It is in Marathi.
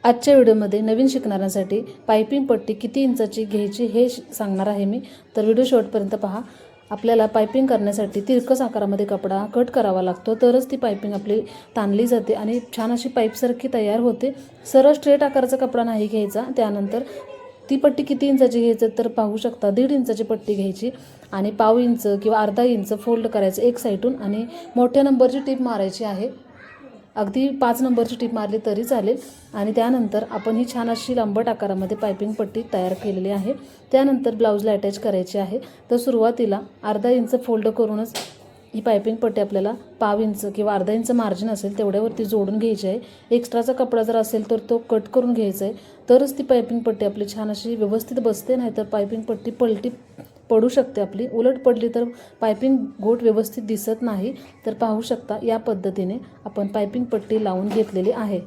आजच्या व्हिडिओमध्ये नवीन शिकणाऱ्यांसाठी पायपिंग पट्टी किती इंचाची घ्यायची हे सांगणार आहे मी। तर व्हिडिओ शेवटपर्यंत पहा। आपल्याला पायपिंग करण्यासाठी तिरकस आकारामध्ये कपडा कट करावा लागतो, तरच ती पायपिंग आपली ताणली जाते आणि छान अशी पाईपसारखी तयार होते। सरळ स्ट्रेट आकाराचा कपडा नाही घ्यायचा। त्यानंतर ती पट्टी किती इंचाची घ्यायचं तर पाहू शकता, 1.5 इंचाची पट्टी घ्यायची आणि पाव इंच किंवा अर्धा इंच फोल्ड करायचं एक साईडून आणि मोठ्या नंबरची टीप मारायची आहे। अगदी 5 नंबरची टीप मारली तरी चालेल। आणि त्यानंतर आपण ही छान अशी लांबट आकारामध्ये पायपिंग पट्टी तयार केलेली आहे। त्यानंतर ब्लाउजला अटॅच करायची आहे। तर सुरुवातीला अर्धा इंच फोल्ड करूनच ही पायपिंग पट्टी आपल्याला पाव इंच किंवा अर्धा इंच मार्जिन असेल तेवढ्यावरती जोडून घ्यायची आहे। एक्स्ट्राचा कपडा जर असेल तर तो कट करून घ्यायचा आहे, तरच ती पायपिंग पट्टी आपली छान अशी व्यवस्थित बसते। नाही तर पायपिंग पट्टी पलटी पडू शकते आपली, उलट पडली तर पायपिंग गोट व्यवस्थित दिसत नाही। तर पाहू शकता या पद्धतीने आपण पायपिंग पट्टी लावून घेतलेली आहे।